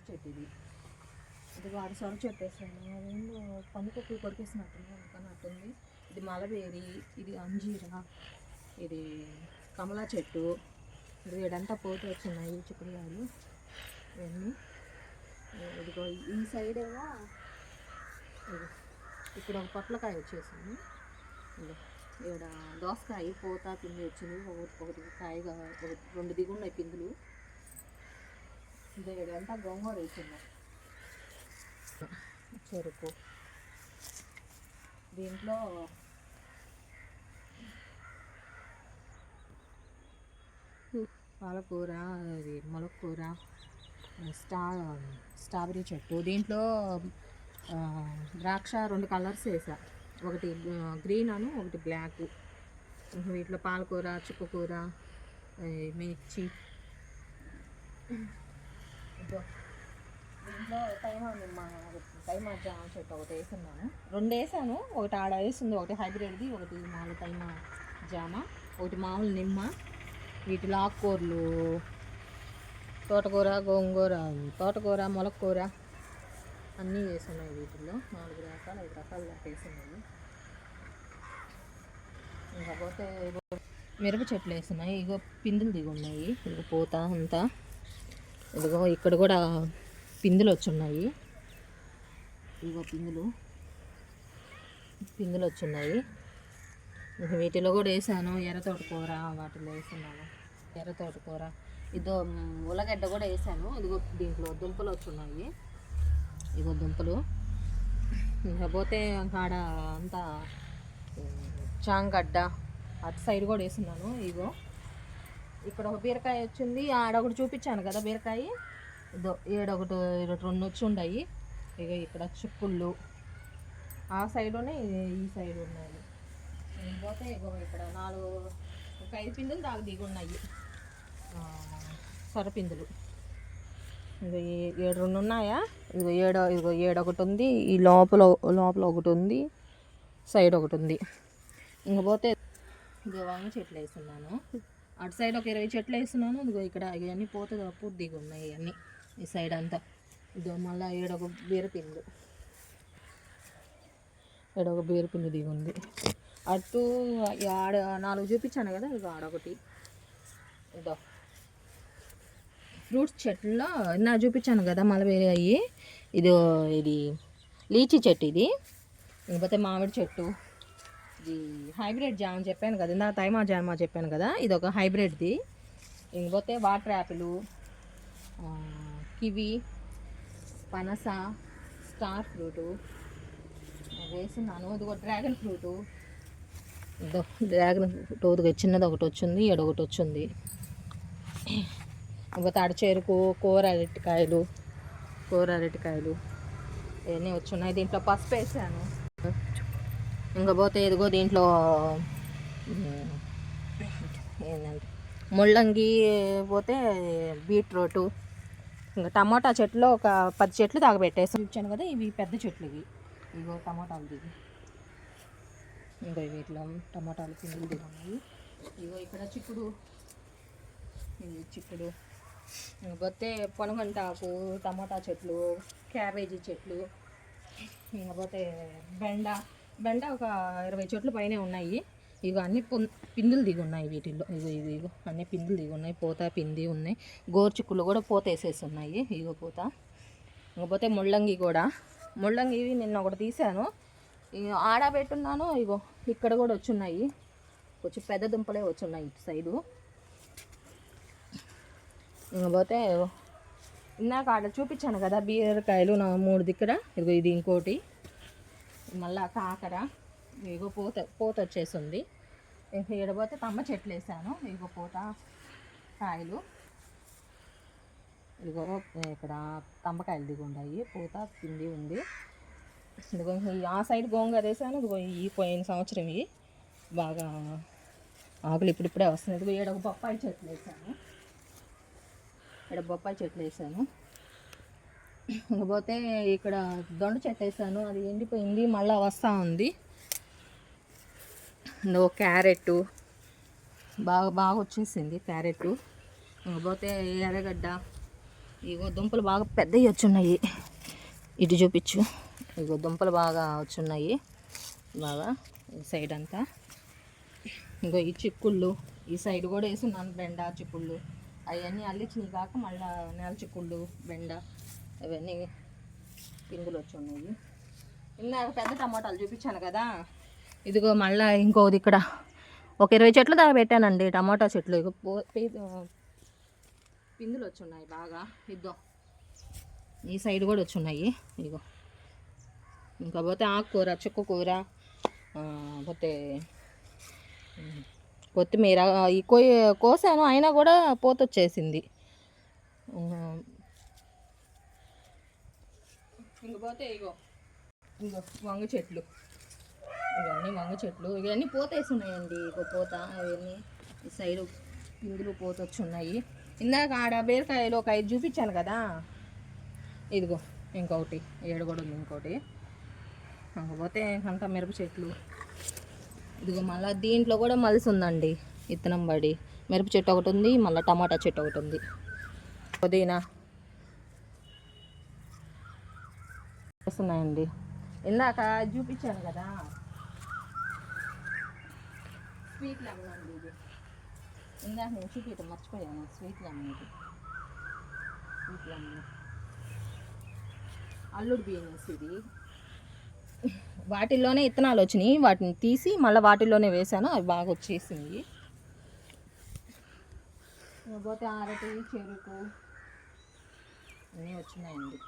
చెట్టు ఇది. ఇది వాడు సొర చెట్టు వేసాను. అదేందో పందుకొక్కులు కొరికేసినట్టుంది, అనుకున్నట్టుంది. ఇది మలబేరి, ఇది అంజీరా, ఇది కమలా చెట్టు. ఇది వీడంతా పోతూ వచ్చినాయి చిక్కుడుకాయలు ఇవన్నీ. ఇదిగో ఈ సైడ్ ఏమో ఇక్కడ ఒక పొట్లకాయ వచ్చేసింది. ఇక్కడ దోసకాయ పూత పిండి వచ్చింది. ఒకటి కాయగా ఒకటి 2 దిగున్నాయి పిందులు. ఇదంతా గోంగూర వేసింది. చెరుకు దీంట్లో పాలకూర, అది మొలకూర, స్ట్రాబెరీ చెట్టు. దీంట్లో ద్రాక్ష 2 కలర్స్ వేసా, ఒకటి గ్రీన్ అను ఒకటి బ్లాక్. వీటిలో పాలకూర, చుక్కకూర, మిర్చి. దీంట్లో తైమా జామ చెట్టు ఒకటి వేసున్నాను, 2 వేసాను. ఒకటి ఆడ వేసింది, ఒకటి హైబ్రిడ్ది, ఒకటి మామూలు తైమా జామ, ఒకటి మామూలు నిమ్మ. వీటిలో ఆకుకూరలు తోటకూర, గోంగూర, తోటకూర, మొలకూర అన్నీ వేసున్నాయి. వీటిల్లో 4 రకాలు 5 రకాలు దాకా వేసున్నాయి. ఇంకపోతే మిరప చెట్లు వేస్తున్నాయి. ఇగో పిందులు దిగి ఉన్నాయి. ఇదిగో పూత అంతా. ఇదిగో ఇక్కడ కూడా పిందులు వచ్చున్నాయి. ఇదిగో పిందులు వచ్చున్నాయి. వీటిలో కూడా వేసాను. ఎర్ర తోటకూర వాటిలో వేస్తున్నాను. ఎర్ర తోటకూర, ఇదో ఉల్లగడ్డ కూడా వేసాను. ఇదిగో దీంట్లో దుంపలు వచ్చున్నాయి. ఇగో దుంపలు. ఇకపోతే ఆడ అంతా చాంగడ్డ అటు సైడ్ కూడా వేస్తున్నాను. ఇగో ఇక్కడ ఒక బీరకాయ వచ్చింది. ఆడొకటి చూపించాను కదా బీరకాయ. ఇదో ఏడొకటి 2 వచ్చి ఉన్నాయి. ఇక ఇక్కడ చిక్కుళ్ళు ఆ సైడ్లోనే ఈ సైడ్ ఉన్నాయి. పోతే ఇగో ఇక్కడ 5 పిందులు దాకా దిగి ఉన్నాయి సొరపిందులు. ఇగో 7 ఉన్నాయా. ఇగో ఏడొకటి ఉంది. ఈ లోపల ఒకటి ఉంది, సైడ్ ఒకటి ఉంది. ఇంకపోతే ఇగో వంగ చెట్లు వేస్తున్నాను. అటు సైడ్ ఒక 20 చెట్లు వేస్తున్నాను. ఇదిగో ఇక్కడ ఇవన్నీ పూత దిగి ఉన్నాయి. ఇవన్నీ ఈ సైడ్ అంతా. ఇదో మళ్ళీ ఏడొక బీరపిండు దిగి ఉంది. అటు ఆడ 4 చూపించాను కదా. ఇదిగో ఆడొకటి. ఇదో ఫ్రూట్స్ చెట్లలో నా చూపించాను కదా మలబేరి అయ్యి. ఇది లీచీ చెట్టు. ఇది లేకపోతే మామిడి చెట్టు. ఇది హైబ్రిడ్ జామ చెప్పాను కదా, ఇందాక తైమా జామ చెప్పాను కదా, ఇది ఒక హైబ్రిడ్ది. ఇంకపోతే వాటర్ యాపిల్, కివి, పనస, స్టార్ ఫ్రూటు వేస్తున్నాను. ఇదిగో డ్రాగన్ ఫ్రూటు. డ్రాగన్ ఫ్రూట్ చిన్నది ఒకటి వచ్చింది, ఒకటి వచ్చింది. ఇంకపోతే చెరుకు, కూర అరటికాయలు ఇవన్నీ వచ్చున్నాయి. దీంట్లో పసుపు వేసాను. ఇంకపోతే ఇదిగో దీంట్లో ఏంటంటే ముల్లంగి, పోతే బీట్రూటు, ఇంకా టమాటా చెట్లు ఒక 10 చెట్లు దాకా పెట్టేసి ఇచ్చాను కదా. ఇవి పెద్ద చెట్లు. ఇగో టమాటాలు దిగి. ఇంకో వీటిలో టమాటాలు పిందులు దిగి ఉన్నాయి. ఇగో ఇక్కడ చిక్కుడు. ఇంకపోతే పొనగంటాకు, టమాటా చెట్లు, క్యాబేజీ చెట్లు. ఇంకపోతే బెండ ఒక 20 చెట్లు పైనే ఉన్నాయి. ఇగో అన్ని పిందులు దిగి ఉన్నాయి వీటిల్లో. ఇగో అన్ని పిందులు దిగి ఉన్నాయి. పూత పిండి ఉన్నాయి. గోరుచిక్కులు కూడా పూత వేసేసి ఉన్నాయి. ఇగో పూత. ఇంకపోతే ముళ్ళంగి నిన్న ఒకటి తీసాను. ఆడ పెట్టున్నాను. ఇగో ఇక్కడ కూడా వచ్చున్నాయి. కొంచెం పెద్ద దుంపలే వచ్చున్నాయి ఇటు సైడు. ఇంకపోతే ఇందాక ఆడ చూపించాను కదా బీరకాయలు 3 దిక్కున. ఇదిగో ఇది ఇంకోటి. మళ్ళా కాకర. ఇగో పూత వచ్చేసింది. ఈడపోతే తమ్మ చెట్లు వేసాను. ఇగో పూత కాయలు. ఇదిగో ఇక్కడ తమ్మకాయలు దిగి ఉన్నాయి. పూత పిండి ఉంది. ఇదిగో ఆ సైడ్ గోంగూర వేసాను. ఇదిగో ఈ పోయిన సంవత్సరం బాగా ఆకులు ఇప్పుడిప్పుడే వస్తున్నాయి. ఇదిగో ఏడొక బొప్పాయి చెట్లు వేసాను. ఇంకపోతే ఇక్కడ దొండ చెట్టు వేసాను. అది ఎండిపోయింది, మళ్ళీ వస్తూ ఉంది. క్యారెట్ బాగా వచ్చేసింది క్యారెట్. ఇంకపోతే ఎర్రగడ్డ, ఇగో దుంపలు బాగా పెద్దవి వచ్చున్నాయి. ఇటు చూపించు. ఇగో దుంపలు బాగా వచ్చున్నాయి బాగా ఈ సైడ్ అంతా. ఇంకో ఈ చిక్కుళ్ళు ఈ సైడ్ కూడా వేసున్నాను, బెండ చిక్కుళ్ళు అవన్నీ అల్లిచ్చినాయి కాక మళ్ళీ నేల చిక్కుళ్ళు బెండ అవన్నీ పిందులు వచ్చి ఉన్నాయి. ఇందాక పెద్ద టమాటాలు చూపించాను కదా, ఇదిగో మళ్ళీ ఇంకోది ఇక్కడ ఒక 20 చెట్లు దాకా పెట్టానండి టమాటా చెట్లు. ఇగో పిందులు వచ్చి ఉన్నాయి బాగా. ఇద్దో ఈ సైడ్ కూడా వచ్చి ఉన్నాయి. ఇగో ఇంకా పోతే ఆకుకూర చుక్కకూర పోతే కొత్తిమీర ఈ కోసాను అయినా కూడా పోతొచ్చేసింది. ఇంకపోతే ఇగో ఇంకో వంగ చెట్లు, ఇవన్నీ వంగ చెట్లు, ఇవన్నీ పోతేసి ఉన్నాయండి. ఇగో పోత అవన్నీ ఈ సైడు పిందులు పోతొచ్చి ఉన్నాయి. ఇందాక ఆడ బీరకాయలు ఒక 5 చూపించాను కదా, ఇదిగో ఇంకొకటి 7 కూడా ఉంది ఇంకోటి. కాకపోతే అంతా మిరప చెట్లు. ఇదిగో మళ్ళీ దీంట్లో కూడా మలిసి ఉందండి విత్తనం పడి. మిరప చెట్టు ఒకటి ఉంది, మళ్ళీ టమాటా చెట్టు ఒకటి ఉంది. పుదీనా వస్తున్నాయండి. ఇందాక చూపించాను కదా స్వీట్ లెమన్ అండి ఇది. ఇందాక నేను చూపించడం మర్చిపోయాను. స్వీట్ లెమన్ ఇది. స్వీట్ లెమన్ అల్లుడు బీన్స్ ఇది. వాటిల్లోనే విత్తనాలు వచ్చినాయి, వాటిని తీసి మళ్ళీ వాటిల్లోనే వేసాను, అవి బాగా వచ్చేసింది. పోతే అరటి చెరుకు అన్నీ వచ్చినాయండి.